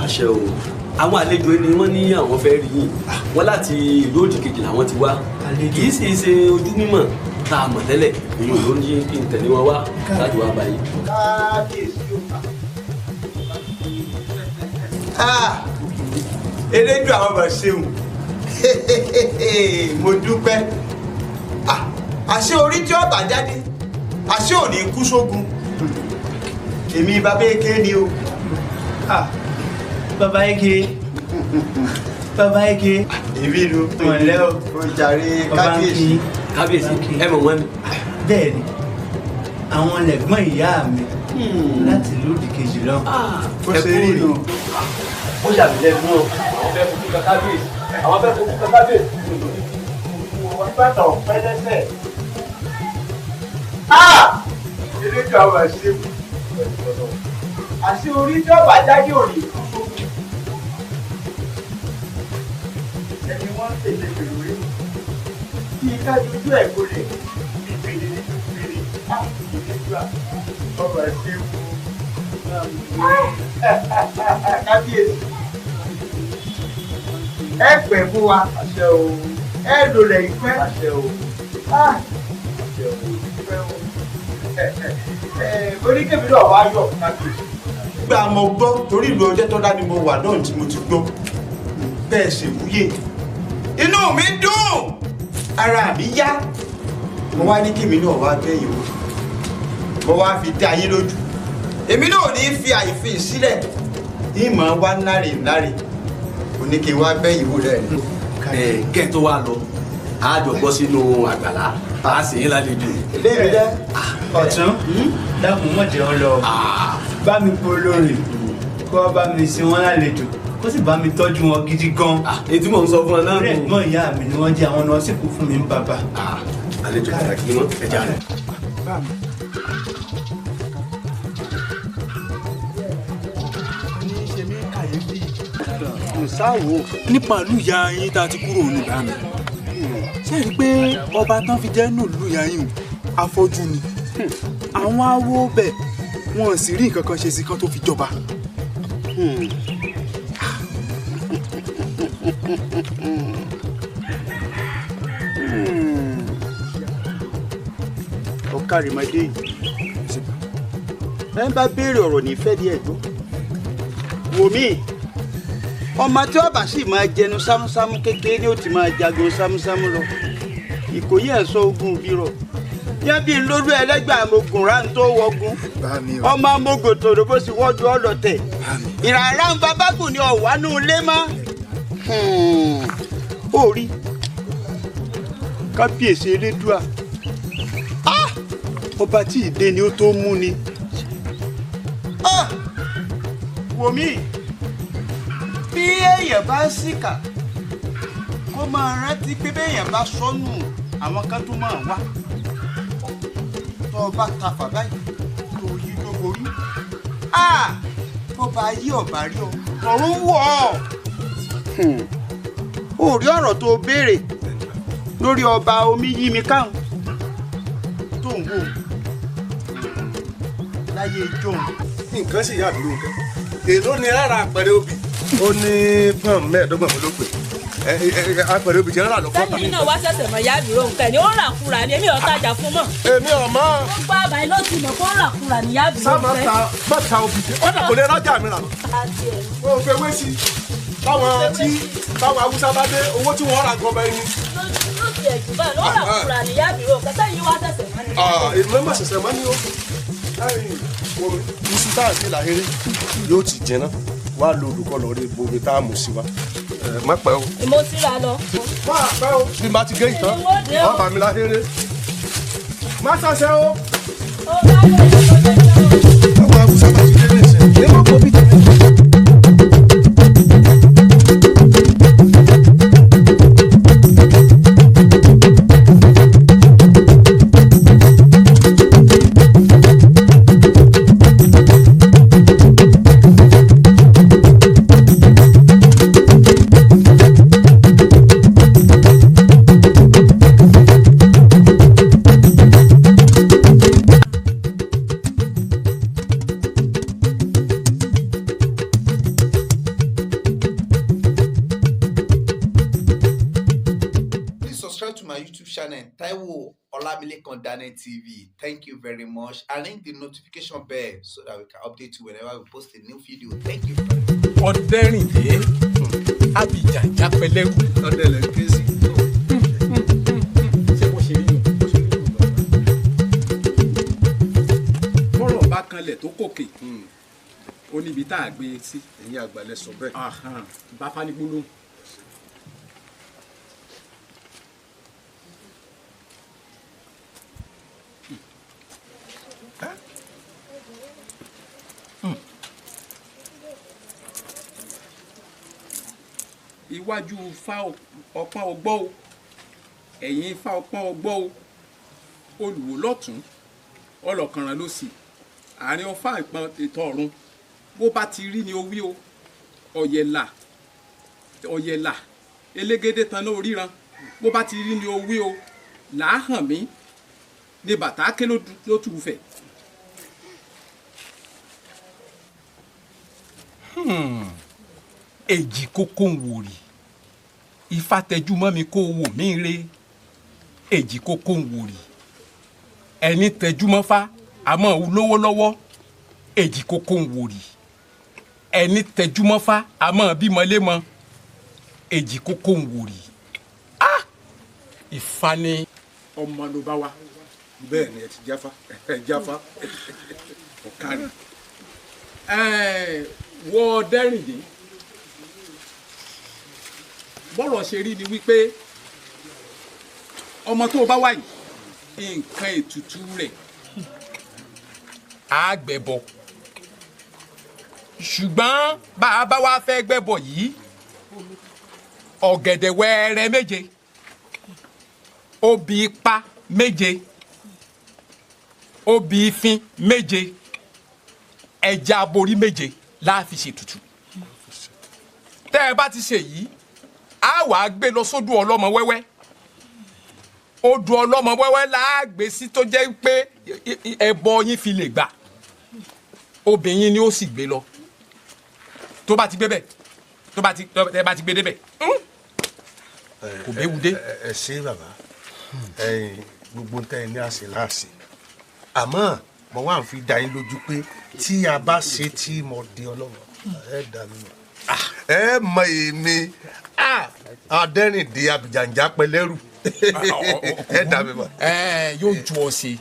àṣẹ o àwọn àlejò ni wọ́n ní àwọn fẹ́ rí yín wọ́n láti ìlú òdì kejì làwọn ti wá kì í sì ṣe ojú mímọ̀ tá a mọ̀ tẹ́lẹ̀ èyí ò ló ní kí n tẹ̀lé wọn wá láti wá báyìí. eléjú àwọn bá ṣeun mo dúpẹ́ àṣé orí tí ọ̀tà jáde àṣé ò ní kú sógun èmi bàbá eke ni o. bàbá eke èmi nu mọ̀lẹ́ o ó jàre kábíyèsí. kábíyèsí ẹ mọ̀ wọ́n ni. bẹ́ẹ̀ ni àwọn lẹ̀gbọ́n ìyá mi láti lódì kejì lọ. ó ṣe rí nu. ó ṣàbílẹ̀ nù ọ́ àwọn fẹ́ fojú kan kábíyèsí àwọn fẹ́ fojú kan kábíyèsí. wọ́n gbàtọ̀ pẹ́lẹ́sẹ̀. eléjú àwọn bá ṣeun àṣé orí tí ọ̀bà jáde ò ní kú sógun. ẹni wọ́n ń tètè pèrò rí kí ká dojú ẹ̀ gbolẹ̀ ìpele ìpele ìdíjúà ọ̀rọ̀ ẹ̀ṣẹ̀ wù. kábíyèsí ẹ pẹ̀ fún wa àṣẹ o ẹ lòlẹ̀ ìpẹ́ àṣẹ o àṣẹ o ìpẹ́ o oníkèmí náà wá yọ̀ kábíyèsí. gbà mo gbọ́ torí ìlú ọjọ́ tó dá ni mo wà náà tí mo ti gbọ́ bẹ́ẹ̀ ṣe wúyè inú mi dùn ara mi yá mo wá ní kèmí náà wá bẹ́yìn o mo wá fi dá yín lójú èmi náà ò ní fi àìfín sílẹ̀ ìmọ̀ wá náre oníkè wá bẹ́yìn wò rẹ̀. kẹ́ ẹ̀ tó wá lọ àjọ bọ́ sínú àgbàlá a sì ń lálejò. léèrè dẹ́. ọ̀tún dákun mọ̀jẹ̀ ọ lọ bá mi po lórí kó bá mi sin wọn lálejò kó sì bá mi tọ́jú wọn gidi gan. èyí tí mò ń sọ fún ọ náà nù. ẹ̀gbọ́n ìyá mi ni wọ́n jẹ́ àwọn náà sì kú fún mi ní bàbá. àlejò pàtàkì ni wọ́n ẹja rẹ̀. nípa ìlú ìyá yín tá a ti kúrò nígbà mi ṣé rí i pé ọba tán fi jẹ́ nù ìlú ìyá yín afọ́jú ni àwọn awo bẹ̀ wọn sì rí nǹkan kan ṣe sí kan tó fi jọba. ọ̀kàrìmọ́dé yìí ẹ ń bá béèrè ọ̀rọ̀ nífẹ̀ẹ́ díẹ̀ tó wò mí ọmọ tí ọba sì máa jẹnu sámúsámú kékeré ni ó ti máa jagun sámúsámú lọ ìkòyí ẹ̀sọ́ ogun bírọ̀ yẹn bí lórí ẹlẹ́gbẹ́ àmọ̀gùn rántó wọgun ọmọ amógò tòrò bó sì wọ́jú ọlọ́tẹ̀ ìràrá ń babágùn ni ọ̀wánú ilé mọ́ ó rí kábíyèsí elédùà ọba tí ìdè ni ó tó mú ni wò mí bí èèyàn bá ń ṣìkà kó máa rántí pé béèyàn bá sọnù àwọn kan tó máa wá tó o bá ta fà báyìí tó o yí tó borí ọba ayé ọba rí ọ ọ̀run wọ̀ ọ́ ò rí ọ̀rọ̀ tó o béèrè lórí ọba omi yí mi káwọn tó ń wò láyé ìjọun. nǹkan sì yà dúró nǹkan èló ni rárá àpẹẹrẹ obì ó ní pọ́n mẹ́ẹ̀ẹ́dọ́gbọ̀n ló pè àpẹẹrẹ obì jẹ́ rárá lọ fọ́ta. sẹ́yìn náà wá ṣẹ̀ṣẹ̀ mọ̀ yá dúró nǹkan ni ó rà kúra ni èmi ò tajà fún mọ́. èmi ò mọ̀. ó gbọ́ àbáyé ló ti mọ̀ kó rà kúra ni yá dúró nǹkan. má ta obì jẹ́ ọ̀dà kò lè rájà mi rà. ó fẹ́ wé sí táwọn Haúsá bá dé owó tí wọ́n rà gan bẹ́ẹ̀ ni. ló ti ẹ̀jú báyìí ló rà kúra ni yá dúró nǹkan sẹ́yìn wá ṣẹ̀ṣẹ̀ mọ́ ni. èmi má ṣẹ̀ṣẹ̀ mọ́ ni ó. iṣu tá à ń ṣe làhéré yóò ti jẹná wá lo olùkọ́ lọ rí bomi tá a mú sí wa má pẹ́ o. mo ti ra lọ. má pẹ́ o bí má ti gé ìtàn wọ́n bá mi láhéré má ṣàṣẹ o. ó bá yẹ ìṣòro àwọn Haúsá bá ti dé ní ìṣẹ́ ní wọ́n kó bí tẹ̀lé. YouTube channel, Taiwo Olamilekan Daniel TV. Thank you very much. And ring the notification bell so that we can update you whenever we post a new video. Thank you. Ọ̀dẹ́rìndé Abidjan Jápẹ́lẹ́rù. Ọ̀dẹ́lẹ̀ kéésì. Ṣé bó ṣe rí nù? Bọ́rọ̀ bá kanlẹ̀ tó kòkè. Ó níbi tá a gbé e sí. Ẹ̀yin àgbàlẹ̀ sọ bẹ́ẹ̀. Bá fanigbóló. Iwájú Ifá ọpọ́n ọgbọ́ o, ẹ̀yìn Ifá ọpọ́n ọgbọ́ o, olùwò lọ́tún ọlọ́kànràn lósì, àárín ọfà ìpọn ètò ọ̀run bó bá ti rí ni o wí o, ọ̀yẹ̀là elégédé tan náà ríran bó bá ti rí ni o wí o, làáhàn mí ni bàtà ké ló tù ú fẹ̀. Èjì kókó ń wò rí Ifá tẹjú mọ́ mi kó wò mí re, èjì kókó ń wò rí ẹni tẹjú mọ́ fá àmọ́ lówó lọ́wọ́, èjì kókó ń wò rí ẹni tẹjú mọ́ fá àmọ́ bímọ lémọ, èjì kókó ń wò rí. Ifá ni ọmọ ló bá wa. Bẹ́ẹ̀ ni ẹ ti jáfa jáfa ọ̀kárí. Wọ Ọ̀dẹ́rìndé bọ́rọ̀ ṣe rí ni wípé ọmọ tó bá wà yìí nǹkan ètùtù rẹ̀ á gbẹ̀bọ, ṣùgbọ́n bá a bá wá fẹ́ gbẹ̀bọ yìí ọ̀gẹ̀dẹ̀ wẹ́rẹ́ méje, obì ipá méje, obì ìfín méje, ẹja aborí méje la fi ṣètùtù. Tẹ́ ẹ bá ti ṣe yìí a wà á gbé lọ sódò ọlọ́mọ wẹ́wẹ́, odò ọlọ́mọ wẹ́wẹ́ la á gbé sí tó jẹ́ pé ẹbọ yín fi lè gbà, obìnrin ni ó sì gbé lọ tó bá ti gbé bẹ̀ tó bá ti gbé débẹ̀ kò béwu dé. Ẹ ṣé bàbá gbogbo ń tẹ́ ẹ ní àṣẹ láàṣẹ, àmọ́ mo wá ń fi dá yín lójú pé tí a bá ṣe tí mo di ọlọ́run ẹ dá mi mọ̀, ẹ mọ èmi Ọ̀dẹ́rìndé Abidjan Jápẹ́lẹ́rù ẹ dá mi mọ̀. Yóò ju ọ ṣe,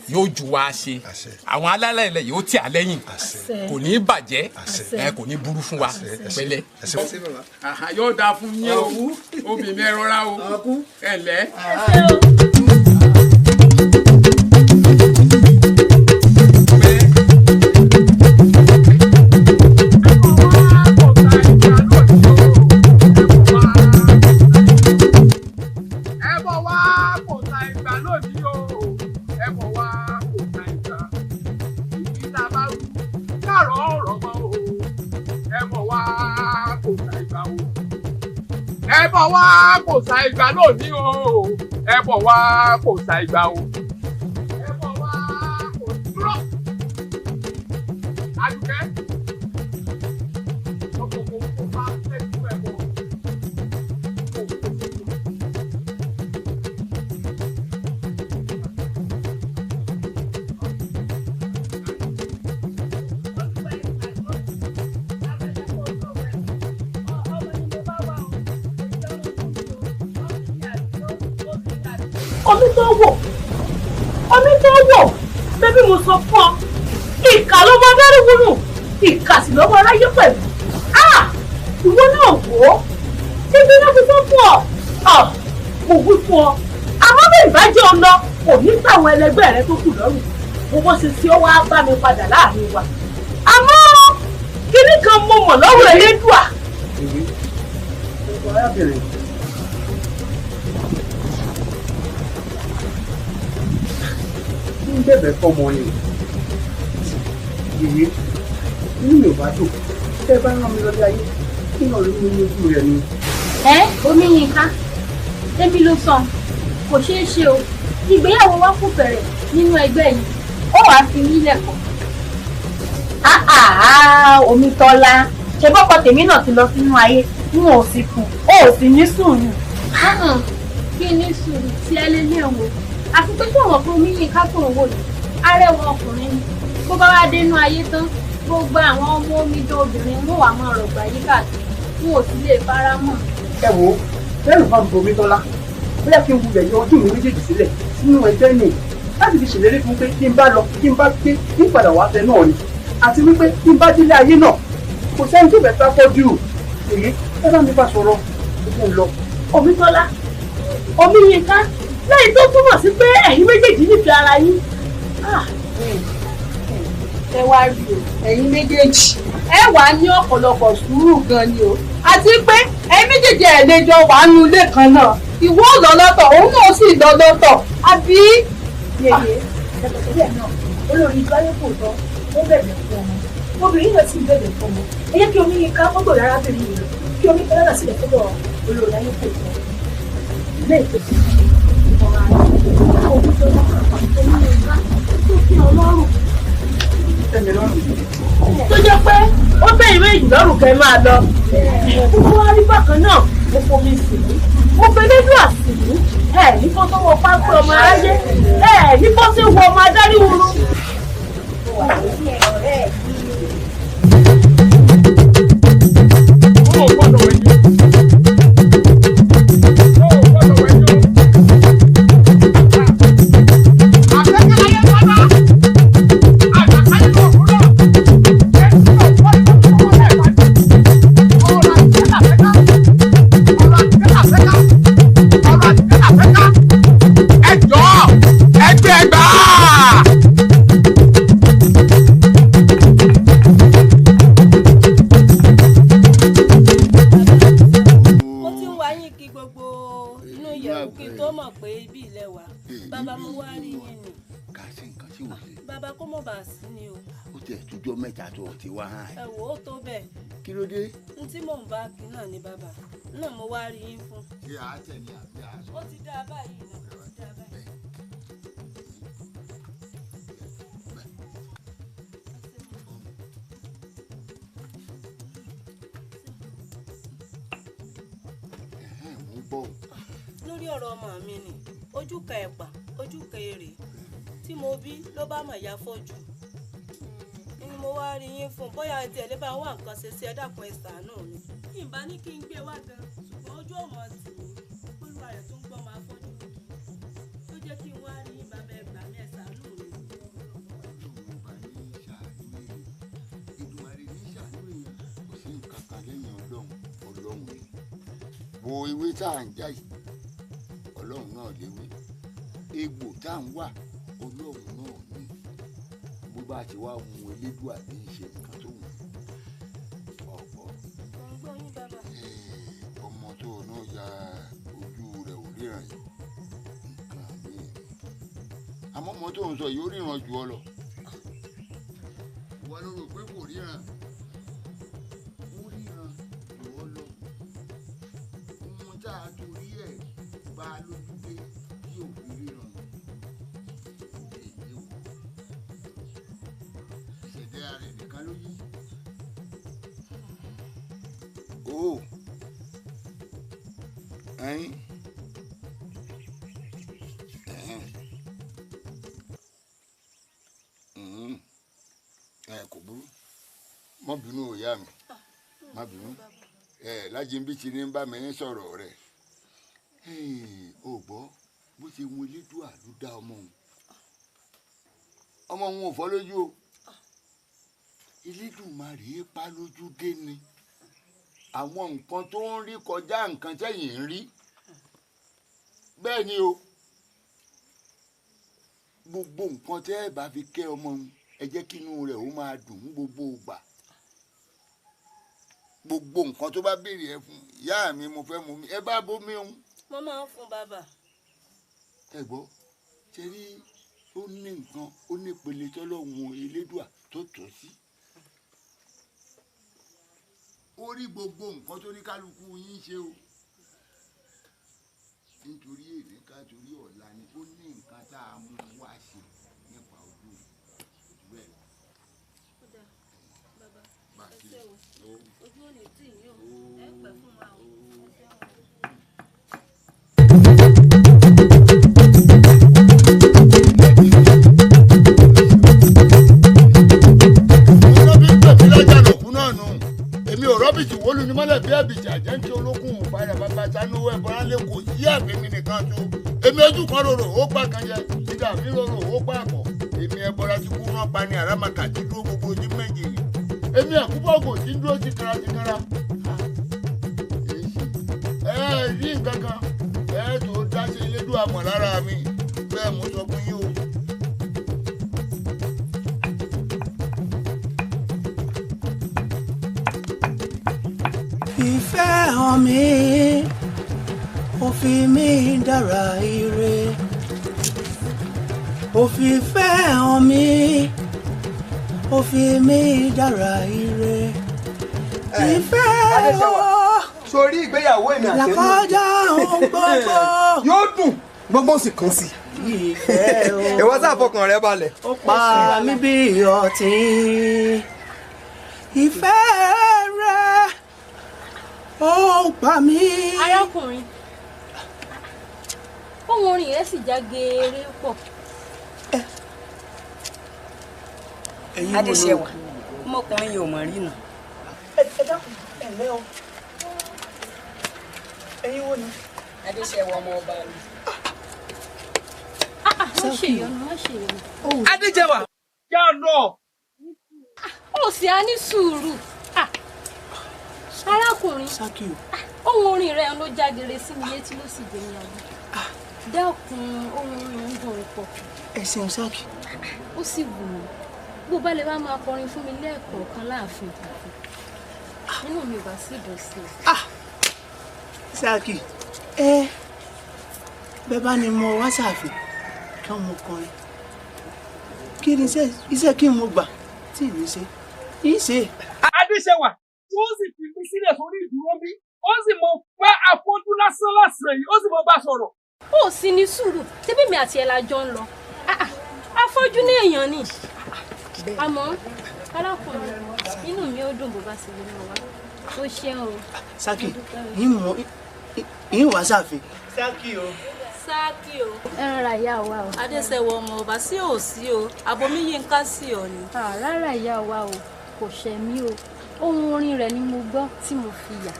yóò ju wa ṣe, àwọn alálẹ̀ ilẹ̀ yóò tì á lẹ́yìn, kò ní bàjẹ́, kò ní burú fún wa pẹ̀lẹ́. Yóò dáa fún yín o, obìnrin ẹ rọra o, ẹ lẹ́. Ẹbọ wa kò sa ìgbà lónìí o, ẹbọ wa kò sa ìgbà o, ẹbọ wa kò dúró. Àdùkẹ́ ọkọ̀ kò bá tẹ́jú ẹbọ. Omi tó wò bébí mo sọ fún ọ, ìkà ló máa bẹ́rù wúnú, ìkà sì lọ́wọ́ aráyé pẹ̀lú. Ìwọ náà wò ó níbi náà fi fún ọ, mo wí fún ọ, àmọ́ bí ìbájẹ́ ọ lọ kò ní gbàwọn ẹlẹgbẹ́ rẹ tó kù lọ́rùn, mo bọ́ ṣe tí ó wá bá mi padà láàrin wa. Àmọ́ kíní kan mo mọ̀ lọ́wọ́ Elédùà. Arábìnrin ń bẹ̀bẹ̀ fọmọ ni ìwé inú mi ò bá dùn tẹ́ bá rán mi lọ́dọ̀ ayé kí náà ló ní ojú rẹ̀ ni. Omi Yinka èmi ló sọ kò ṣeé ṣe o, ìgbéyàwó wa kò bẹ̀rẹ̀ nínú ẹgbẹ́ yìí ó wàá fi nílẹ̀ pọ̀. Omítọ́lá ṣe bọ́kọ tèmi náà ti lọ sínú ayé n ò sì kù ó ò sì ní sùúrù. kí ní sùúrù tí ẹ lé lé òun àti pé kí àwọn fún mi yín ká tó òun wò yìí arẹwà ọkùnrin ni bó bá wá dénú ayé tán gbogbo àwọn ọmọ omidan obìnrin mú wàá máa rọgbà yí káàkiri wọn ò sì lè fara mọ́. ẹ wo bẹ́ẹ̀ bá ń bomi tọ́lá bóyá kí n wulẹ̀ yọ ojú mi méjèèjì sílẹ̀ sínú ẹgbẹ́ nì láti fi ṣèlérí fún pé kí n bá lọ kí n bá gbé kí n padà wá fẹ́ náà ni àti wípé kí n bá délé ayé náà kò sẹ́ni tó bẹ̀ fẹ́ fọ́jú èyí ẹ bá mi bá sọ̀rọ̀ ó lọ. Omítọ́lá Omiyinka lẹ́yìn tó túmọ̀ sí pé ẹ̀yin méjèèjì nífẹ̀ẹ́ ara yín. ẹ wá rí o ẹ̀yin méjèèjì ẹ wà ní ọ̀pọ̀lọpọ̀ sùúrù gan ni o àti pé ẹ̀yin méjèèjì ẹ̀ lè jọ wà nínú ilé kan náà ìwọ lọ lọ́tọ̀ òun náà sì lọ lọ́tọ̀ àbí. yèyé ẹ̀kọ́tẹ́lẹ̀ náà olórí ìgbáyé kò tọ́ ó bẹ̀bẹ̀ fún ọmọ obìnrin náà sì bẹ̀bẹ̀ fún ọmọ ẹ jẹ́ kí Omiyinka fọ́tò rárá bẹ̀rẹ̀ yìí lọ kí Omiyinka náà sílẹ̀ fọ́tò olórí ayé kò tọ́ ilé ìtòsí ìmọ̀ràn àwọn Omítọ́lá Omiyinka tó fi ọlọ́run tó jẹ́ pé ó bẹ́ ìwé ìlọ́rùn kẹ́ máa lọ. Gbogbo wa rí bákan náà mo fomi sí i mo fẹ́ lójú àsìlú ẹ̀ ní kó tó wọ pápẹ́ ọmọ aráyé ẹ̀ ní kó tó wọ ọmọ adarí wúru. bàbá mo wá rí yín ni. kà sí nǹkan tí wò ṣe. bàbá kó mọ̀ bá sí ni o. ó tiẹ̀ tójọ́ mẹ́ta tó ti wá hàn. ẹ wò ó tó bẹ́ẹ̀. kí ló dé. n tí mò ń bá kí náà ni bàbá náà mo wá rí yín fún. ṣé àá tẹ̀lé àbí àá sọ. ó ti dá a báyìí náà ó ti dá a báyìí. lórí ọ̀rọ̀ ọmọ mi ni ojú ka ẹ̀pà ojú ka èrè tí mo bí ló bá mọ̀ ya fọ́jú ni mo wá rí yín fún bóyá ẹ tiẹ̀ lè bá wá nǹkan ṣe sí ẹ dákun ẹ ṣàánú mi. ìbá ní kí n gbé wá gan ṣùgbọ́n ojú ọmọ tì mí olúwa rẹ̀ tó ń gbọ́ máa fọ́jú tó jẹ́ kí n wá rí yín bàbá ẹ gbà mí ẹ ṣàánú mi. wo ewé tá à ń já yìí ọlọ́run náà léwé egbò tá à ń wà ọlọ́run náà ní bó bá ti wá hun elédùà ní í ṣe nǹkan tó wù ọ̀pọ̀ ọmọ tó náà ya ojú rẹ̀ ò ríran yìí nǹkan míì àmọ́ ọmọ tó ń sọ yìí ó ríran jù ọ lọ wọ́n ló rò pé kò ríran. Kò burú má bínú ìyá mi má bínú Lájínbí ti ní bá mi ní sọ̀rọ̀ rẹ̀ ò gbọ́ bó ṣe wọn elédùà ló dá ọmọ òun ò fọ́ lójú o Elédùmarè pa lójú dé ni àwọn nǹkan tó ń rí kọjá nǹkan tẹ́yìn ń rí bẹ́ẹ̀ ni o gbogbo nǹkan tẹ́ ẹ bá fi kẹ́ ọmọ òun ẹ jẹ́ kí inú rẹ̀ ó máa dùn ún gbogbo ìgbà gbogbo nǹkan tó bá béèrè ẹ fún ìyá mi mo fẹ́ mu mi ẹ bá bómi òun. mo máa ń fún bàbá. ẹ gbọ́ ṣe rí ó ní nǹkan ó ní ìpele tọ́lọ́hun elédùà tó tọ́ sí. ó rí gbogbo nǹkan tó ní kálukú yín ṣe o nítorí èmi ká torí ọ̀la ni ó ní nǹkan tá a mú wá ṣe nípa ojú rẹ̀. ojú ò ní tì yín o ẹ pẹ́ fún wa o. sì wọ́lú ní mọ́lẹ̀ bí ẹ̀bìtì àjẹ́ntì olókùn òfàrà bàbá sanwó ẹ̀bọ̀rán lè kò yí àfẹ́mi nìkan tó èmi ojú kan rorò ó pa kan jẹ ìdá mi rorò ó pa àpọ̀ èmi ẹ̀bọ̀rán ti kú rán pa ní àràmàkà tí dúró gbogbo ojú méje yìí èmi àkúbọ̀gò tí dúró ti kanra rí nǹkan kan tó dáṣe elédùn àmọ̀ lára mi bẹ́ẹ̀ mo sọ fún yín o. ìfẹ́ hàn mí ó fi mí dára ire ó fi ìfẹ́ hàn mí ó fi mí dára ire ìfẹ́ o sórí ìgbéyàwó èmi àti ẹni làkọjá ohun gbogbo yóò dùn gbogbo sì kàn sí. ìfẹ́ o ìwọ sáà fọkàn rẹ balẹ̀. ó pa mí bí ọtí ìfẹ́ rẹ ó pa mí. arákùnrin ohun orin rẹ sì já geere pọ̀. Adéṣẹwà ọmọkùnrin yìí ò mọ̀ rí nù. ẹ dákun ẹ lẹ́ o ẹ̀yin wo ni. Adéṣẹwà ọmọ ọba mi. wọ́n ṣe ìyọnu wọ́n ṣe ìyọnu. Adéṣẹwà yá lọ. ó sì á ní sùúrù. arákùnrin ohun orin rẹ ló jágere sí mi létí ló sì gbé mi àgbẹ̀. dákun ohun orin ń dùn pọ̀. ẹ ṣeun Ṣákì. ó sì wù mí bó bá lè bá máa kọrin fún mi lẹ́ẹ̀kọ̀ọ̀kan láàfin nínú mi ò bá sì dùn sí i. Ṣákì bẹ́ẹ̀ bá ní mo wá ṣàfihàn kí wọ́n mọ kọrin kí ni iṣẹ́ kí n mo gbà tí ì ní ṣe yìí ṣe. Adéṣẹwà ó sì fi mí sílẹ̀ sórí ìdúró bí ó sì mọ bá afọ́jú lásán yìí ó sì mọ bá sọ̀rọ̀. ó sì ní sùúrù tẹ́bí mi àti ẹ̀ la jọ ń lọ afọ́jú ní èèyàn ni àmọ́ arákùnrin inú mi ó dùn bó bá sì lè mọ̀ wá ó ṣeun o. Ṣákì yìí wá ṣàfihàn. Ṣákì o. Ṣákì o. ẹran ra ìyá wa o. Adéṣẹwà ọmọ ọba sí ò sí o abomi Yínká sí ọ ni. rárá ìyá wa o kò ṣẹ̀ mí o ohun orin rẹ̀ ni mo gbọ́ tí mo fi yà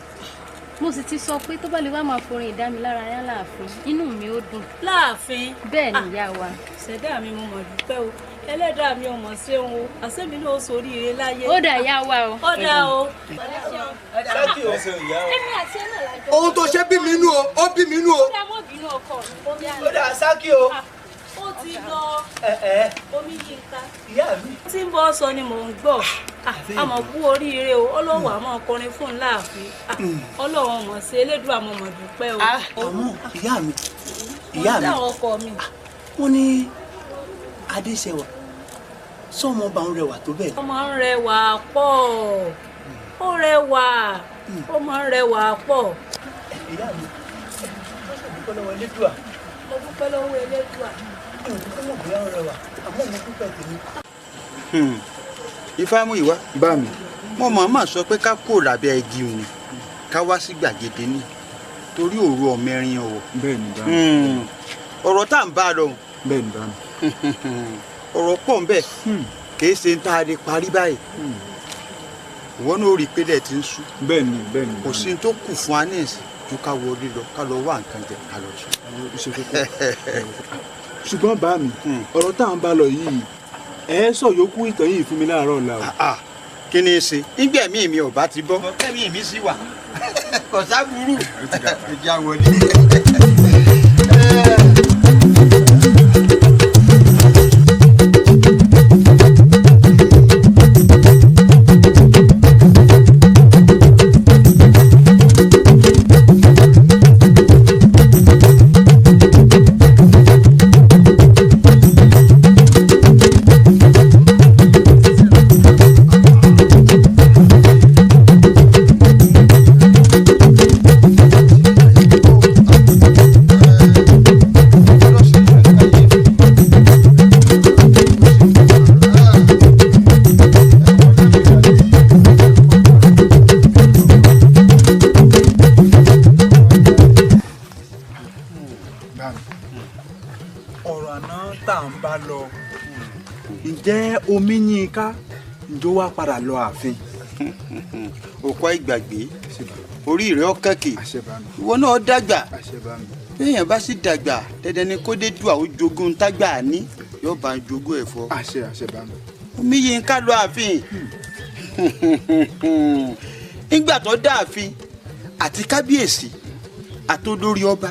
mo sì ti sọ pé tó bá lè wá máa forin ìdámilárayá láàfin inú mi ó dùn. láàfin. bẹ́ẹ̀ ni ìyá wa. ṣẹ̀dá mi mo mọ̀ dúpẹ́ o ẹlẹ́dàá mi ò mọ̀ sí òun o àṣẹ́mi náà ó sórí ire láyé. ó dà ìyá wa o. ó dà o. Ṣákì o. èmi àti ẹ náà lájọ. ohun tó ṣe bí mi nú o ó bí mi nú o. ó dà mọ́ bínú ọkọ mi. ó dà Ṣákì o. ó ti lọ omi Yínká. ìyá mi. tí ń bọ́ sọ ni mò ń gbọ́ àmọ́ kú oríire o ọlọ́wọ́ àmọ́ ọkùnrin fún un láàfin ọlọ́wọ́ mọ̀ sí elédùn àmọ́ mọ̀ dúpẹ́ o. àmọ́ ìyá mi ọ̀dà ọkọ mi. wọ́n ní Adéṣẹwà sọmọ ọba ń rẹwà tó bẹ́ẹ̀. ọmọ ń rẹwà pọ̀ ó rẹwà ó máa ń rẹwà pọ̀. ìyá mi ó sì dúpẹ́ lọ́wọ́ elédùà. mo dúpẹ́ lọ́wọ́ elédùà. mo dúpẹ́ lọ́wọ́ ìyá rẹwà àmọ́ mo dúpẹ́ tèmi. Ifámúyìwá bá mi. mo mọ̀ọ́mọ̀ sọ pé ká kúrò lábẹ́ igi òní ká wá sí gbàgede ní torí òru ọ̀mẹ́rin ọ̀wọ̀. bẹ́ẹ̀ ni bá mi. ọ̀rọ̀ tá à ń bá a lọ. bẹ́ẹ̀ ni bá mi. ọ̀rọ̀ pọ̀ ń bẹ kìí ṣe ń tá a lè parí báyìí ìwọ náà ó rí i pé dẹ̀ ti ń sú. bẹ́ẹ̀ ni bẹ́ẹ̀ ni. kò sí tó kù fún anẹ́ẹ̀sì ju ká wọlé lọ ká lọ wá nǹkan jẹ ká lọ sùn. ṣùgbọ́n bá mi ọ̀rọ̀ tá à ń bá lọ yìí ẹ sọ yòókù ìtàn yìí fún mi láàárọ̀ ọ̀la o. kí ni ṣe nígbà míì mi ò bá ti bọ́ kẹ́mi mi sì wà kò sábúrú ìjà wọlé. ǹjẹ́ omi Yínká ǹjọ́ wá padà lọ ààfin. òkú ìgbàgbé orí rẹ̀ ọ̀kàkì ìwọ náà dàgbà téèyàn bá sì dàgbà dandan ni kó dé dùn àwọn jogún tágbà ní yóò bá ń jogún ẹ̀fọ́. omi yìí ń ká lọ ààfin nígbà tó dáàfin àti kábíyèsí àtolórí ọba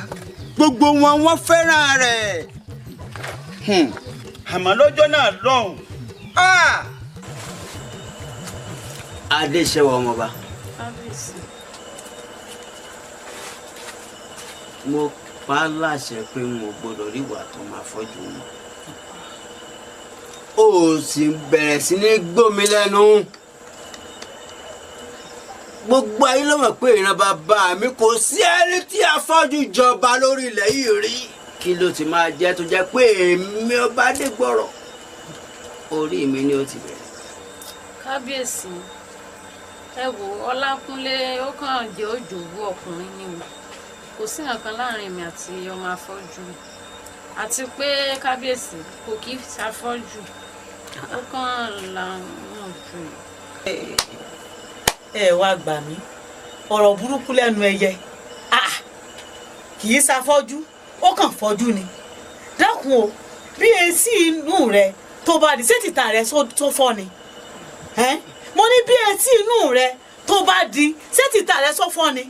gbogbo wọn fẹ́ràn rẹ̀ àmọ́ lọ́jọ́ náà lọ́hùn. adéṣẹ́wọ̀ ọmọba mo pa á láṣẹ pé mo gbọ́dọ̀ rí ìwà tó máa fọ́jú wọn. ó sì bẹ̀rẹ̀ sí ní gbómi lẹ́nu gbogbo ayé ló mọ̀ pé ìran bàbá mi kò sí ẹni tí afọ́jú jọba lórí ilẹ̀ yìí rí. kí ló ti máa jẹ́ tó jẹ́ pé èmi ọba Adégbọ̀rọ̀ orí mi ni ó ti bẹ̀rẹ̀. kábíyèsí ẹ wò Ọlákúnlé ó kàn jẹ́ òjòwú ọkùnrin ni o kò sí nǹkan láàrin mi àti ọmọ afọ́jú àti pé kábíyèsí kò kí ṣàfọ́jú ó kàn làwọn jù. ẹ wá gbà mí ọ̀rọ̀ burúkú lẹ́nu ẹyẹ kì í ṣàfọ́jú ó kàn fọ́jú ni dákun o bí etí inú rẹ tó bá di sétìta rẹ tó fọ́ ni mo ní bí etí inú rẹ tó bá di sétìta rẹ tó fọ́ ni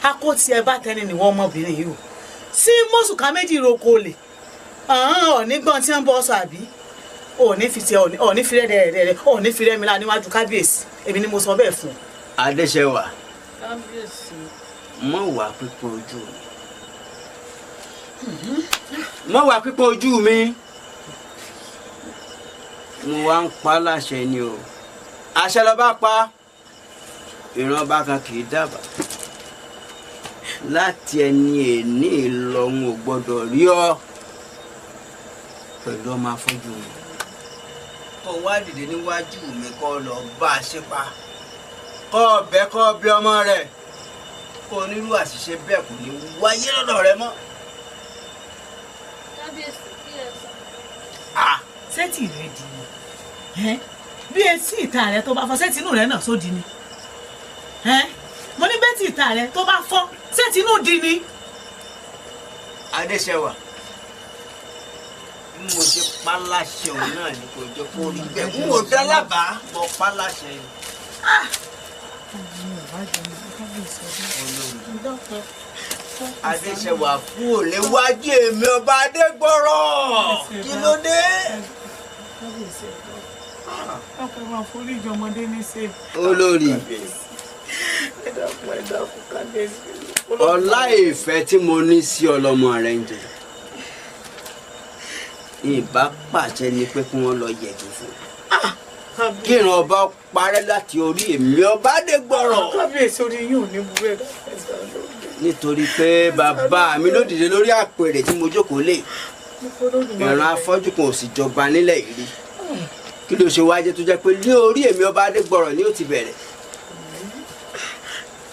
akó tí ẹ bá tẹni níwọ̀n ọmọbìnrin yìí o sí mọ́sùká méjì roko lè ọ̀nígbọ́n tí wọ́n bọ́ sọ àbí òní fi tiẹ̀ òní fi rẹ́dẹ̀ẹ́dẹ́ òní fi rẹ́mi lá níwájú kábíyèsí èmi ni mo sọ bẹ́ẹ̀ fún un. adéṣẹ́wà kábíyèsí mọ̀ wá pípọ́n ojú mi mọ̀ wá pípọ́n ojú mi mo wá ń pa láṣẹ ni o àṣẹ ló bá pa ìran bá kan kì í dábàá láti ẹni èní ìlọrun ò gbọ́dọ̀ rí ọ pẹ̀lú ọmọ afọ́jú mi kó wá dìde níwájú mi kó lọ bá a ṣe pa kó ọbẹ̀ kó ọbẹ̀ ọmọ rẹ̀ kó onírú àṣìṣe bẹ́ẹ̀ kò ní wáyé lọ́dọ̀ rẹ mọ́. kábíyèsí kí ẹ sọ. sẹ́tì rẹ di ni bí etí ìta rẹ tó bá fọ́ sẹ́tì inú rẹ náà sódi ni mo ní bẹ́tì ìta rẹ tó bá fọ́ sẹ́tì inú di ni. adéṣẹ́wà bí mo ṣe pa láṣẹ òun náà ni kò jẹ́ kó rí bẹ́ẹ̀ n ò dá lábàá mo pa láṣẹ ni. adéṣẹ́wà fún òlé wájú èmi ọba Adégbọ̀rọ̀ kí ló dé. olórí ọlá ìfẹ́ tí mo ní sí ọlọ́mọ rẹ̀ ń jẹ ìbá pàṣẹ ni pé kí wọ́n lọ yẹ̀gì fún kí ìran ọba parẹ́ láti orí èmi ọba Adégbọ̀rọ̀. kábíyèsí orí yóò ní burú ẹ̀dá nítorí pé bàbá mi ló dìde lórí àpèrè tí mo jókòó lé ìran afọ́jú kan ò sì jọba nílẹ̀ yìí rí kí ló ṣe wájé tó jẹ́ pé ní orí èmi ọba Adégbọ̀rọ̀ ni ó ti bẹ̀rẹ̀.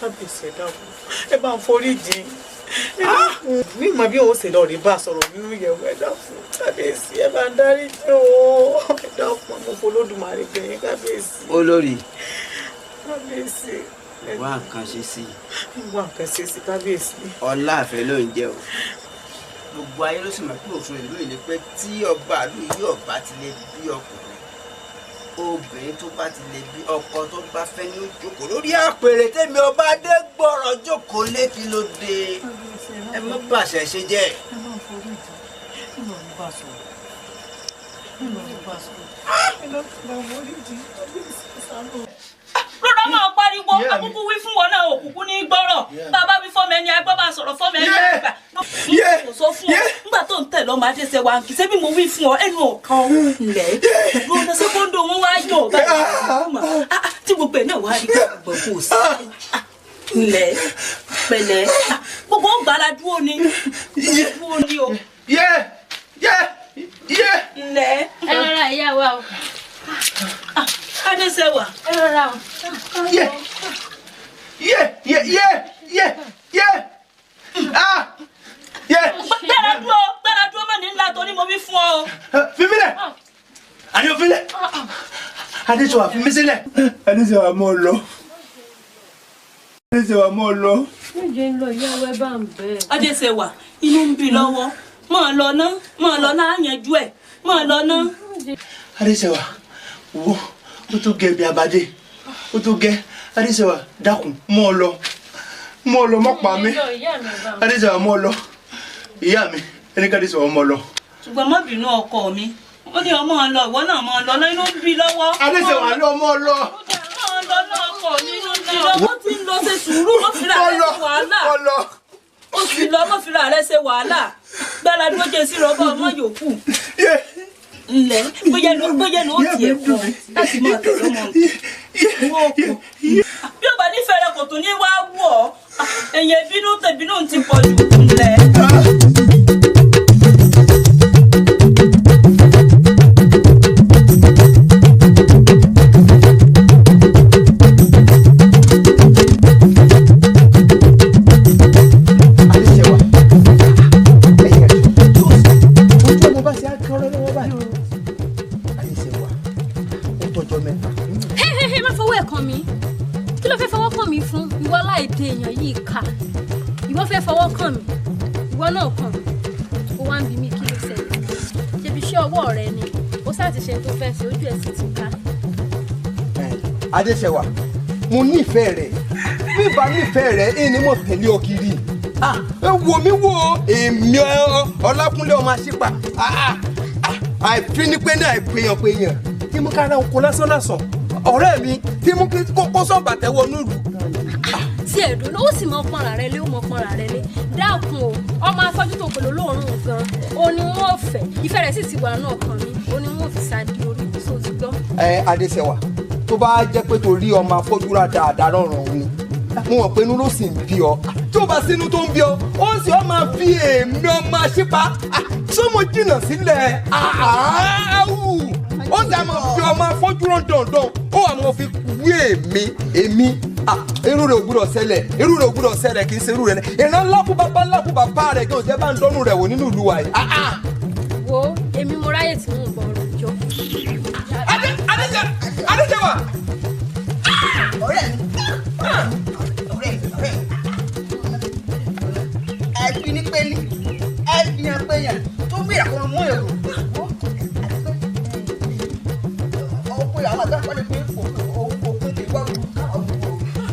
kábíyèsí ẹ̀dá ẹ bá ń forí jìn mi mọ bí òun ṣe lọ rí bá sọ̀rọ̀ nínú ìyẹ̀wò ẹ̀dá fún kábíyèsí ẹ bá ń darí jìn o ẹ̀dá fún ọmọ Olódùmarè gbẹ̀yìn kábíyèsí. olórí kábíyèsí. wá nǹkan ṣe sí i. wá nǹkan ṣe sí kábíyèsí. ọlá àfẹ́ ló ń jẹ́ o gbogbo ayé ló sì mọ̀ pé òfin ìlú ìlú pé tí ọba àlú yìí ọba ti lè bí ọkùnrin obìnrin tó bá ti lè bí ọkọ tó bá fẹ́ ní ó jókòó lórí àpèrè tèmi ọba Adégbọ̀rọ̀ jókòó lé kí ló dé ẹ má bàṣẹ ṣe jẹ́. rọ́dọ̀ máa pariwo akúkú wí fún wọn náà òkùnkùn ní gbọ́rọ̀ bàbá wí fọ́mọ ẹni agbọ́ bá sọ̀rọ̀ fọ́mọ ẹni àgbà kò sọ fún ọ nígbà tó ń tẹ̀lé ọmọ adéṣe wa kì í ṣe bí mo wí fún ọ ẹnu ọ̀kan lẹ̀ lọ́nà sẹ́kọ́ńdọ̀ wọn wá yọ̀ tí gbogbo ẹ̀ náà wá rí gbogbo kò sí ńlẹ̀ pẹ̀lẹ́ gbogbo ń gbára dúró ni o. ńlẹ̀ ẹ rọra ìyá wa o. adéṣẹ́wà ẹ rọra o. gbẹ́ra dúró mọ̀ ní ńlá torí mo wí fún ọ. fífílẹ̀ àní òfílẹ̀ Adéṣèwà fi mí sílẹ̀. Adéṣèwà mọ́ lọ. Adéṣèwà mọ́ lọ. méje ń lọ ìyá wẹ́ bá ń bẹ̀. Adéṣèwà inú ń bí lọ́wọ́ máa lọ ná á yanjú ẹ̀ máa lọ ná. Adéṣèwà wo ó tó gẹ bí abadé ó tó gẹ Adéṣèwà dákun mọ́ lọ mọ́ pa mí Adéṣèwà mọ́ lọ ìyá mi ẹni ká Adéṣèwà mọ́ lọ. ṣùgbọ́n má bínú ọkọ mi ó ní ọmọ lọ ìwọ náà máa lọ náà inú ń bí lọ́wọ́. Adéṣèwà lọ mọ́ lọ. máa lọ náà ọkọ mi inú ń bí lọ́wọ́ tí ń lọ ṣe sùúrù ló fi rà rẹ ṣe wàhálà ó sì lọ mọ́ fi rà rẹ ṣe wàhálà gbára dúró jẹ sí rọ́bà ọmọ yòókù ńlẹ̀ bóyá ló tiẹ̀ kọ́ láti máa tẹ̀lé ọmọ wọ́n kọ́ bí ó bá nífẹ̀ẹ́ rẹ kò tún ní wá wù ọ́ ẹ̀yẹ tẹ̀bínú ti pọ̀ jù ńlẹ̀. ìwọ fẹ́ fọwọ́ kàn mí ìwọ náà kàn mí ó wá ń bi mí kí ló ṣẹlẹ̀ ṣebí iṣẹ́ ọwọ́ rẹ ni ó sáà ti ṣe tó fẹ́ ṣe ojú ẹ̀ sì ti ká. Adéṣèwà mo nífẹ̀ẹ́ rẹ̀ bí ìbá nífẹ̀ẹ́ rẹ̀ èyí ni mo tẹ̀lé ọ kiri wo mi wo èmi Ọlákúnlé ọmọ àṣìpà àìfínípé náà àìpéyàn tí mo kára oko lásán ọ̀rẹ́ mi tí mo kí kókó sọ̀bà tẹ́wọ́ nílùú. tí ẹ̀dùn ló sì mọ pọ́nra rẹ lé ó mọ pọ́nra rẹ lé dákun o ọmọ afọ́jú tó pèlú olóòórùn gan o ni wọ́n fẹ́ ìfẹ́ rẹ̀ sì ti wà náà kàn mí o ni wọ́n fi sáàdì orí ìbùsọ̀ ti gbọ́. Adéṣèwà tó bá jẹ́ pé torí ọmọ afọ́júra dáadáa rọrùn òun ni mo mọ̀ pé inú ló sì ń bí ọ tí ó bá sínú tó ń bí ọ ó sì ọ máa fi èmi ọmọ àṣìpá sọmọ jìnnà sílẹ̀ ó sì máa fi ọmọ afọ́júra dandan ó wà máa fi wí èmi irú rẹ̀ ò gbúdọ̀ ṣẹlẹ̀ kì í ṣe irú rẹ̀ ìran lákùbàbá rẹ̀ kí o jẹ́ bá ń dọ́nù rẹ̀ wò nínú ìlú wa yìí. wo èmi mo ráyè tí mò ń bọ̀ ọ̀rọ̀ ìjọ. Adéṣèwà. ọ̀rẹ́ mi ẹbí ní pẹ́ẹ́lí ẹbí yẹn péyàn tó bí ìràkọ́ mú èrò ọ̀pọ̀ ìyàwó àgbàpọ̀ ni pé òkun ti gbọ́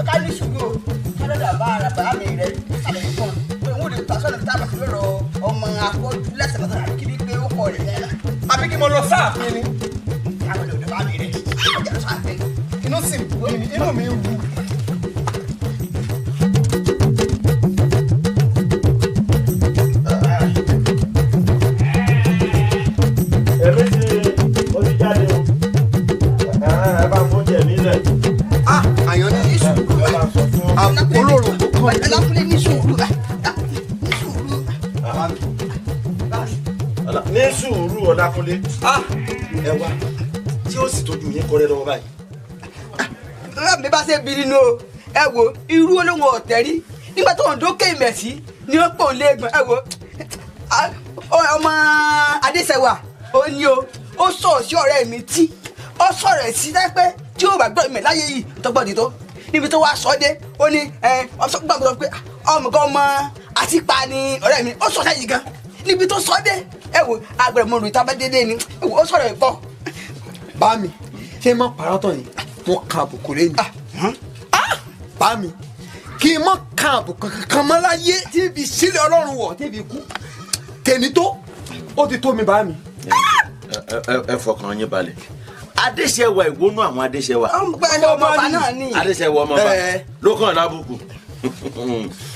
ká ní ṣùgbọ́n kálọ́dà bá ara bàá mi rẹ̀ sàlẹ̀ nìkan pé wọ́n lè ta sọ́nà tá a bá ti lọ́rọ̀ ọmọ akọ́jú lẹ́sẹ̀ lọ́sẹ̀ àti kí ni pé ó kọ rẹ̀ náà. àbí kí mo lọ sáàfin ni. káwọn lè bá mi rẹ̀ ọjà sáàfin. inú sì ń wú inú mi ń wú. ẹ̀mí ti ó ti jáde o ẹ bá mú jẹ̀mí lẹ̀. àyàn ní ní sùúrù olóró kan ẹlẹ́kùnrin ní sùúrù ní sùúrù Ọlákúnlé ẹ wá tí ó sì tójú yín kọrẹ lọ́wọ́ báyìí. mi bá ṣe bí nínú o ẹ wo irú olóhùn ọ̀tẹ́rí nígbà tó ń dókè ìmẹ̀sí ni ó pò ń léegbọn ẹ wo ọmọ Adéṣèwà ó ní o ó sọ̀rọ̀ sí ọ̀rẹ́ mi tí ó sọ̀rọ̀ sí dẹ́pẹ́ tí ó bá gbọ́ ìmẹ̀ láyé yìí tọ́gbọ́n ti tó níbi tó wá sọ dé ó ní gbàgbọ́ pé ọmọ àtìpa ni ọ̀rẹ́ mi ó sọ sẹ́yìn gan níbi tó sọ dé ẹ wo agbẹ̀rẹ̀mọ̀ rò ìta bá dédé ni ẹ wo ó sọ̀rọ̀ ẹ̀ pọ̀. bá mi ṣé má parọ́ tán ni mo ka àbùkù lé ní. bá mi kí n má ka àbùkù kankan mọ́ láyé tí ibi sílẹ̀ Ọlọ́run wọ̀ tí ibi kú tèmi tó ó ti tó mi bá mi. ẹ fọkàn yín balẹ̀ Adéṣèwà ìwónú àwọn Adéṣèwà. ọmọọba náà ni. Adéṣèwà ọmọọba ló kàn lábùkù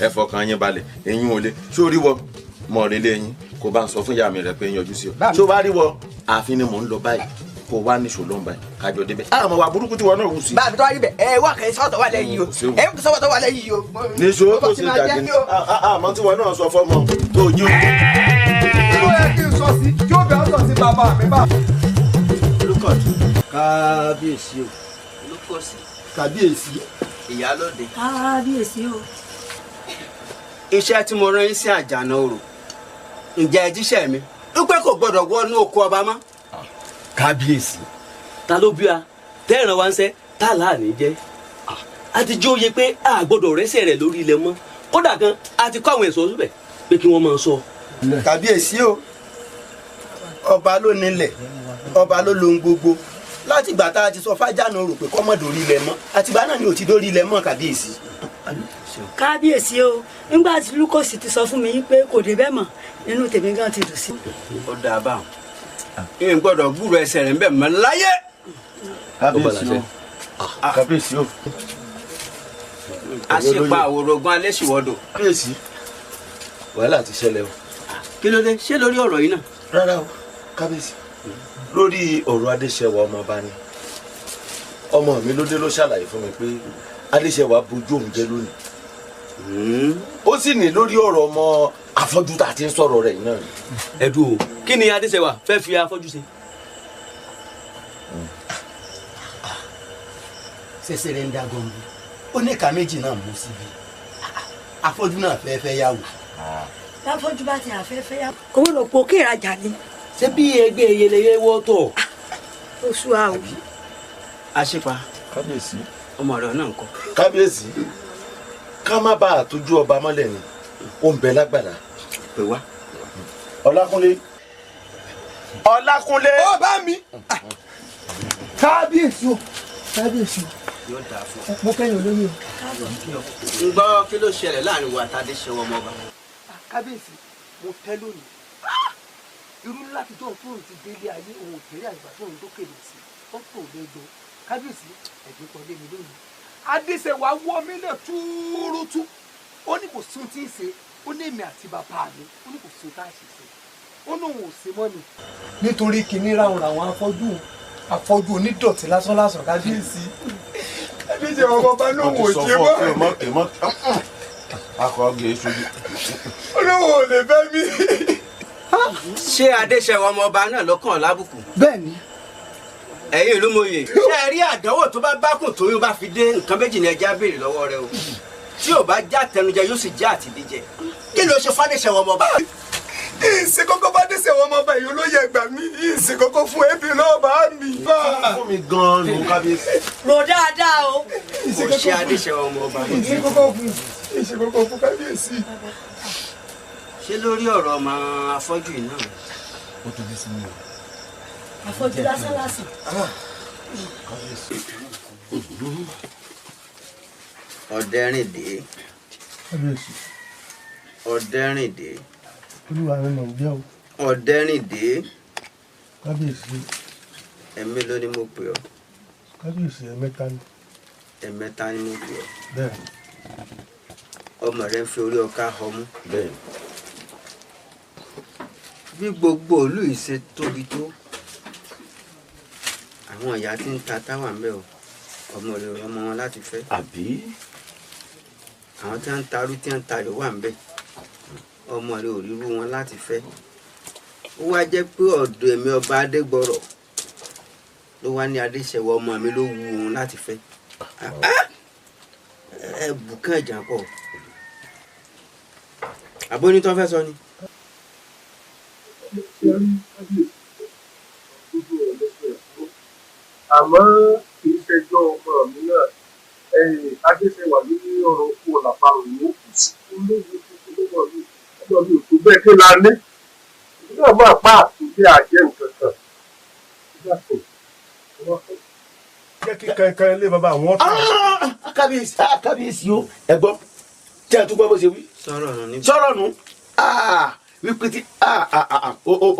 ẹ fọkàn yín balẹ̀ eyín ò lé sórí wọ mọ̀rẹ́lẹ́ yín kò bá ń sọ fún ìyá mi rẹ pé ń yọjú sí ọ tó bá rí wọ ààfin ni mò ń lọ báyìí kò wá ní ṣòlóń báyìí kájọ débẹ̀ àmọ́ wà burúkú tí wọn náà wù sí. báàbí tó wá rí bẹ ẹ wá kẹ sọ́wọ́ tó wà lẹ́yìn o ẹ sọ́wọ́ tó wà lẹ́yìn o. ní sọ tó sì jàgé ní àmọ́ tí wọn náà sọ fọmọ tó yí o. ó yẹ kí n sọ sí kí ó bẹ ọ sọ sí bàbá mi bá. olùkọ́tù kábíyèsí o olùkọ́sí kábíyèsí ìyálóde kábíyèsí o. iṣẹ́ tí mo rán yín sí Àjànà Orò ǹjẹ́ ẹ jíṣẹ́ mi wípé kò gbọ́dọ̀ wọnú oko ọba mọ́. kábíyèsí ta ló bí a tẹ́ẹ̀ràn wá ń sẹ́ tá a láàánú jẹ́ a ti jó yẹ pé a gbọ́dọ̀ rẹ́sẹ̀ rẹ̀ lórí ilẹ̀ mọ́ kódà gan a ti kọ́ àwọn ẹ̀ṣọ́ síbẹ̀ pé kí wọ́n máa sọ. Kábíyèsí o ọba ló nílẹ̀ ọba ló lohun gbogbo láti ìgbà tá a ti sọ fájànà rò pé kọ́mọ̀ dórí ilẹ̀ mọ́ àtìgbà náà ni ò ti dórí ilẹ̀ mọ́ kábíyèsí. Kábíyèsí o nígbà tí Lukosi ti sọ fún mi pé kò dé bẹ́ẹ̀ mọ̀ nínú tèmi gan ti dùn sí. ó dáa báwọn n gbọ́dọ̀ gbúrò ẹsẹ̀ rẹ̀ ń bẹ̀ mọ́ láyé. kábíyèsí o. àṣepa àwòrán alẹ́sìwọ́dọ̀. kábíyèsí wàhálà ti ṣẹlẹ̀ o. kí ló dé ṣé lórí ọ̀rọ̀ yìí náà. rárá o kábíyèsí lórí ọ̀rọ̀ Adéṣẹwà ọmọọba ni ọmọ mi ló dé ló ṣàlàyé fún mi pé Adéṣẹwà bójú òun jẹ́ lónìí ó sì ní lórí ọ̀rọ̀ ọmọ afọ́jú tá a ti ń sọ̀rọ̀ rẹ̀ yìí náà. ẹ̀dùn o kí ni Adéṣẹwà fẹ́ fi afọ́jú ṣe. ṣẹṣẹrẹ ń dagan bí ó ní ìka méjì náà mú síbi afọ́jú náà fẹ́ yàwó. láfọ́jú bá ti àfẹ́fẹ́ yàwó kò wọ́n lọ pọ̀ kí ìrajà ni. ṣé bí ẹgbẹ́ eyeleye wọ́tọ̀. oṣù àwọ̀. àṣepa kábíyèsí ọmọ rẹ náà ń kọ. kábíyèsí ká má bàa tójú ọba mọ́lẹ̀ ni ó ń bẹ lágbàlá. pè wá. Ọlákúnlé. Ọlákúnlé. ó bá mi. kábíyèsí o kábíyèsí o yóò dáa fún mo kẹ́yìn olóyè o. ń gbọ́ kí ló ṣẹlẹ̀ láàrin wa tá a dé ṣe ọmọ ọba. kábíyèsí mo tẹ́ lónìí irú láti tó tóun ti délé ayé òun òkèèrè àgbà tóun tó kéde sí ó tó lẹ́gbọ́ kábíyèsí ẹ̀gbẹ́ kan lé mi lónìí. Adéṣẹwà wọ́ mi lẹ̀ túrútú ó ní kò sí ohun tí ń ṣe ó ní èmi àti bàbá mi ó ní kò sí ohun tá a ṣe ṣe ó ní òun ò ṣe mọ́ ni. nítorí kìíní ráhùn làwọn afọ́jú onídọ̀tí lásánlásán kábíyèsí Adéṣẹwà ọba lóhùn ò ṣe mọ́. akọ gèé sojú. olówó ò lè fẹ́ mi. ṣé Adéṣẹwà ọmọ ọba náà lọ́kàn lábùkù. bẹ́ẹ̀ni. ẹ̀yin ìlú mòye ṣé ẹ rí àdánwò tó bá bákùn tóyún bá fi dé nǹkan méjì ní ẹja béèrè lọ́wọ́ rẹ o tí ò bá já tẹnujẹ yóò sì já àtìdíjẹ kí ló ṣe f'Adéṣẹwà ọmọ ọba. ìsìn kókó f'Adéṣẹwà ọmọ ọba èyí olóyè ẹgbà mi ìsìn kókó fún ẹbí lọ́ọ̀bà mi. fún mi gan-an ló kábíyèsí. rò dáadáa o. kò ṣe Adéṣẹwà ọmọ ọba. ìsìn kókó fún kábíyèsí. ṣé lórí ọ̀rọ̀ ọmọ afọ́jú yìí náà. ó tóbi sí mi o. afọ́jú lásánlásán. Ọ̀dẹ́rìndé. kábíyèsí. Ọ̀dẹ́rìndé. olúwa rẹ mọ̀ ń jẹ́ o. Ọ̀dẹ́rìndé. kábíyèsí. ẹ̀mí ló ní mo pè ọ́. kábíyèsí ẹ̀mẹ́ta ni. ẹ̀mẹ́ta ni mo pè ọ́. bẹ́ẹ̀. ọmọ rẹ ń fi orí ọkà ọmú. bẹ́ẹ̀. bí gbogbo ìlú yìí ṣe tóbi tó àwọn ìyá tí ń ta táwà ń bẹ o ọmọ rẹ ọmọ wọn láti fẹ́. àbí. àwọn tí wọ́n ń tarú tí wọ́n ń tayọ̀ wà ń bẹ ọmọ rẹ ò rírú wọn láti fẹ́. ó wá jẹ́ pé ọ̀dọ̀ èmi ọba Adégbọrọ̀ ló wá ní Adéṣẹwà ọmọ mi ló wù òun láti fẹ́. ẹ bùkán ìjà pọ̀ àbónítọ́ fẹ́ sọ ni. àmọ́ kì í ṣẹjọ́ ọmọ mi náà Adéṣẹwà ló ní ọ̀rọ̀ oko làpárò ní òkú sí olóògbé tuntun lọ́wọ́ mi ọmọ mi ò tó bẹ́ẹ̀ kí la ní náà máa pa àtúndé àjẹ́ nǹkan kan jẹ́ kí kankan ilé bàbá àwọn ọ̀tá. kábíyèsí o ẹ gbọ́ tí a tún gbọ́ bó ṣe wí. sọ̀rọ̀ nù wípé tí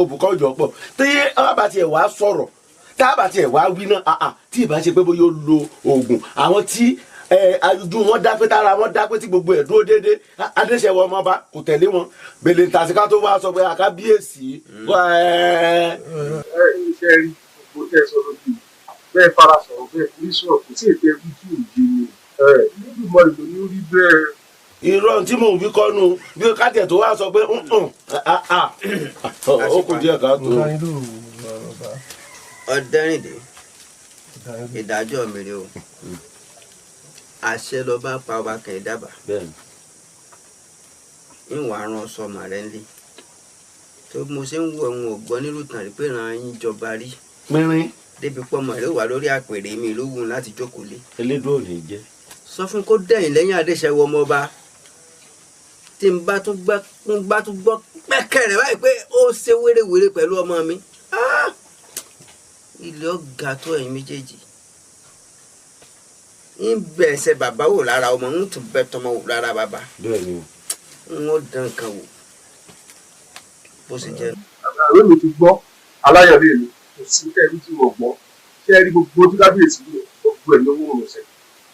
òbúkọ́ jọ pọ̀ tí a bá tiẹ̀ wá sọ̀rọ̀ tá a bá tiẹ̀ wá wí náà tí ìbá ṣe pé bó yóò lo oògùn àwọn tí ojú wọn dá pé tára wọn dá pé tí gbogbo ẹ̀ dúró déédéé Adéṣẹwà ọmọ ọba kò tẹ̀lé wọn bèlè ntàsíká tó wá sọ pé àkábíyèsí. iṣẹ́ rí gbogbo tẹ́ ẹ sọ lójú bẹ́ẹ̀ fara sọ̀rọ̀ bẹ́ẹ̀ kiri sọ̀rọ̀ kò sí ètò ẹbí tí ò di ni níbi mọ ìlú ni ó rí bẹ́ẹ̀. irọ́ tí mò ń wí kọ́nu bí kájẹ̀ tó wá sọ pé ó kù díẹ̀ ká tó. Ọ̀dẹ́rìndé ìdájọ́ mi rè o àṣẹ lọ bá pa ọba kan ìdábàá ìwà aràn sọmọ rẹ ńlẹ tó mo ṣe ń wo ẹ̀wọ̀n ògbọ́n nírú tàn rí pé ràn yín jọba rí. pínrín. débi pọ́mọ rẹ̀ wà lórí àpèrè mi ló wù láti jókòó lé. elédùn ò ní jẹ́. sọ fún kó dẹ̀yìn lẹ́yìn Adéṣẹ́wọ̀ ọmọ ọba tí n bá tún gbọ́ pẹ́kẹ́ rẹ̀ báyìí pé ó ṣe wérewère pẹ̀lú ọmọ mi ilé ọ̀gá tó ẹ̀yin méjèèjì ń bẹ̀ ẹsẹ̀ bàbá wò lára ọmọ ń tún bẹ tọmọ wò lára bàbá bẹ́ẹ̀ni ń ó dán kan wò bó ṣe jẹ́. àwọn èmi ti gbọ́ aláyọ̀lé mi kò sí kẹ́ẹ̀rí tí mo gbọ́ kẹ́ẹ̀rí gbogbo ojú kábíyèsí mi gbogbo ẹ̀ lówó rò sẹ́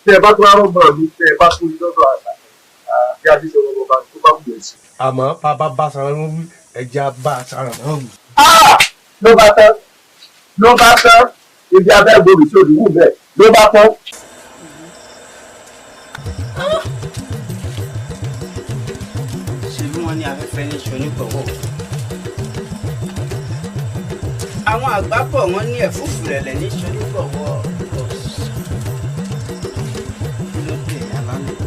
tẹ́ ẹ bá tó rárọ̀ mọ́ mi tẹ́ ẹ bá tó ní lọ́dọ̀ àgbà bí Adéṣẹ́wọ̀ ọmọ ọba tó bá wù ẹ̀ sí. àmọ́ bàbá bá sara wọn wí ẹja bá sara wọn wù. ló bá tán ibi abẹ́ gbòòrò tí òdìwù bẹ́ẹ̀ ló bá tán. ṣèlú wọn ní afẹ́fẹ́ ní ṣonígbọ̀wọ́ àwọn àgbà pọ̀ wọ́n ní ẹ̀fúùfù rẹ̀lẹ̀ ní ṣonígbọ̀wọ́ lókè alálẹ̀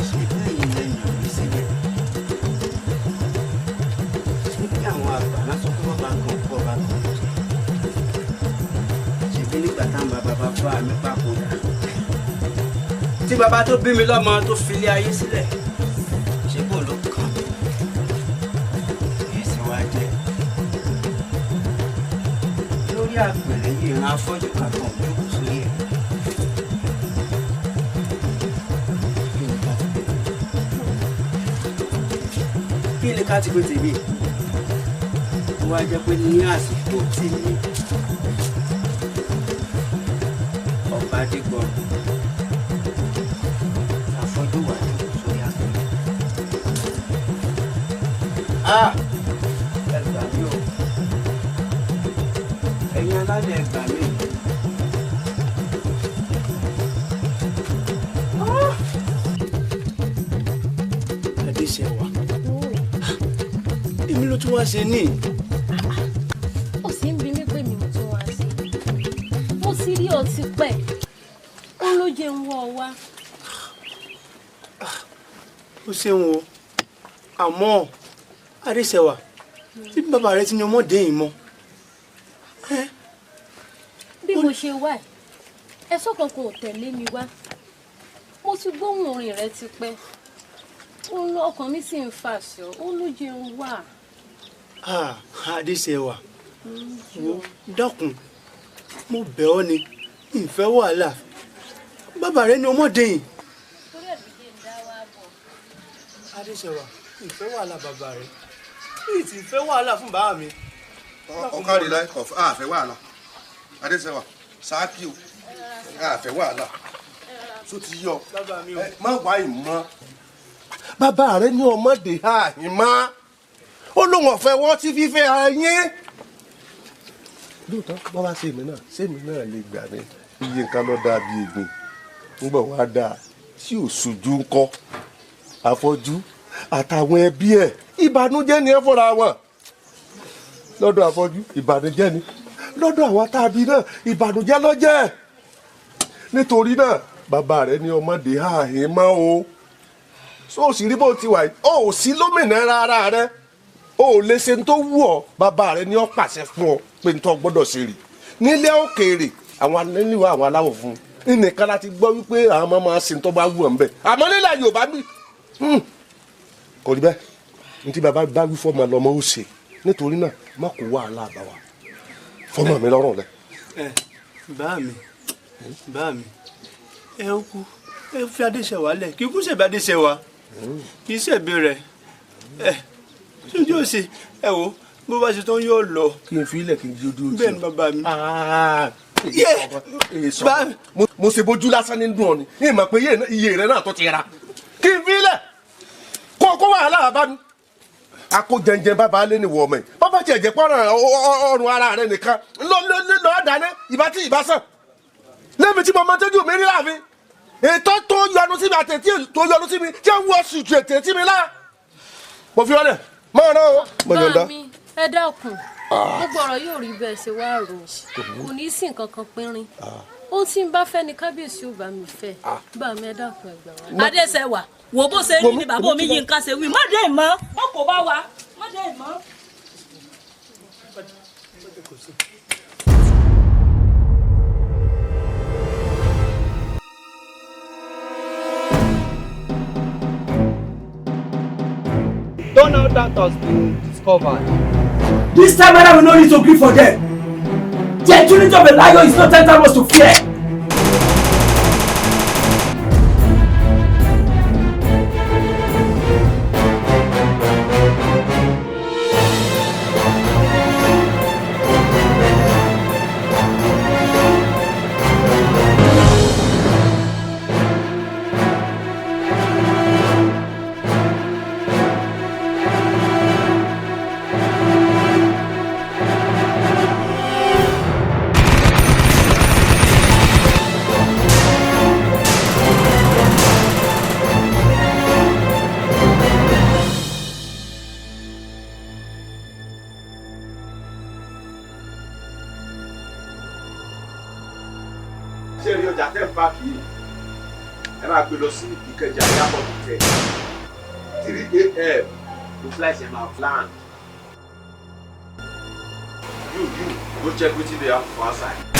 ṣe báyìí lẹ́yìn ọ̀rẹ́ sílẹ̀ níbi àwọn àgbà lásán tó wọ́n bá ń kàn pọ̀ bá kàn ṣèbí nígbà táwọn bàbá bá mi papòdà tí bàbá tó bí mi lọ́mọ tó filé ayé sílẹ̀ ṣé bò ló kàn èsì wá jẹ́ lórí àpèrè yìí ìran afọ́jú kankan jókòó sórí ẹ̀. kí ni ká ti pé tèmi ó wá jẹ́ pé ní àsìkò tèmi ọba Adégbọrọ̀ afọ́jú wà jókòó sórí àpèrè. ẹ gbà mí o ẹ̀yin alálẹ̀ ẹ gbà mí. Adéṣẹ́wà èmi ló tún wá ṣe ní. ó sì ń bi mí pé mi ò tún wá sí mo sì rí ọtí pẹ́ ó ló jẹ́ ń wọ́ ọ wá. ó ṣeun o àmọ́ Adéṣẹ́wà tí bàbá rẹ ti ní ọmọdé yìí mọ́. bí mo ṣe wà ẹ̀ṣọ́ kankan ò tẹ̀lé mi wá mo ti gbóhùn orin rẹ ti pẹ́ ọkàn mi sì ń fàṣọ ó ló jẹun wà. Adéṣẹ́wà wo dákun mo bẹ̀ ọ́ ni ìfẹ́ wàhálà bàbá rẹ ní ọmọdé yìí. Adéṣẹ́wà ìfẹ́ wàhálà bàbá rẹ ní ti ìfẹ́ wàhálà fún bàbá mi. ọkàrí láì kọ àfẹ́ wàhálà Adéṣẹ́wà sáàkì o àfẹ́ wàhálà tó ti yọ má wá ìmọ̀. bàbá rẹ ní ọmọdé ààyè má ó lóun ọ̀fẹ́ wọ́n ti fífẹ́ ayé. lóòótọ́ bọ́ bá ṣe èmi náà sẹ́mi náà lè gbà ní iye nǹkan ló dáa bíi ègbìn ńgbọ̀ wá dáa tí ò sojú ń kọ́ afọ́jú àtàwọn ẹbí ẹ̀ ìbànújẹ́ ni ẹ fọ́ra wọn lọ́dọ̀ afọ́jú ìbànújẹ́ ni lọ́dọ̀ àwọn tàbí náà ìbànújẹ́ ló jẹ́ nítorí náà bàbá rẹ ní ọmọdé ààyè má o so sì rí bó ti wà yìí ó sí lómìnira ara rẹ ó lè ṣe tó wù ọ́ bàbá rẹ ní ó pàṣẹ fún ọ pé n tó gbọ́dọ̀ ṣe rè nílé òkèèrè àwọn nílùú àwọn aláwọ̀ fún un nìkan láti gbọ́ wípé àwọn ọmọ máa ṣe tó bá wù ọ́ ń bẹ̀ àmọ́ nílẹ̀ Yorùbá bí kò rí bẹ́ẹ̀ ní tí bàbá bá wí fọ́ọ̀mù lọ́mọ ó ṣe nítorí náà má kó wàhálà bá wa fọ́ọ̀mù mi lọ́rùn rẹ. bá mi ẹ ó kú ẹ fi Adéṣẹ́wà lẹ̀ kí kú ṣẹ̀bi Adéṣẹ́wà kì í ṣẹ̀bi rẹ̀ ṣojú òsè ẹ wo bó bá ṣe tán yóò lọ. kí n fi ilẹ̀ kí n di ojú ojú. bẹ́ẹ̀ ni bàbá mi. mo ṣe bójú lásán ní dùn ọ ni ní ìmọ̀ pé iye rẹ náà tó ti ra kí n fi ilẹ̀ kó wàhálà bá mi. akó jẹnjẹn bàbá lé ní wọ ọmọ yìí bàbá tiẹ̀ jẹ́ pọ́nrán ọrùn ara rẹ nìkan lọ́ọ́ dáná ìbá tí ìbá sàn lẹ́mi tí mo máa tẹ́jú mi rí láàfin ètò tó yọnu sí mi àtẹ̀tí tó yọnu sí mi tí ó wọ́ sùtù ètè mi lá. mo fi wọlé máa rán o. bá mi ẹ dákun gbogbo ọ̀rọ̀ yóò rí bẹ́ẹ̀ ṣe wá rò kò ní í sí nǹkan kan pínrín ohun tí n bá fẹ́ ni kábíyèsí ò bá mi fẹ́ bá mi ẹ dákun ẹ gbà wá. Adéṣẹ́wà wo bó ṣe rí ni bàbá mi yí nǹkan ṣe wí má dé ìmọ̀ wọn kò bá wa má dé ìmọ̀. Donald Duck has been discovered. This time around, we no need to grieve for them. The agility of a lion is not tantamount to fear. ṣé rí ọjà tẹ́ ń bá kì í ẹ máa gbé lọ sí Ìkẹjà airport hotel 3 a.m. the flight ẹ máa land. You go check wetin dey happen for outside.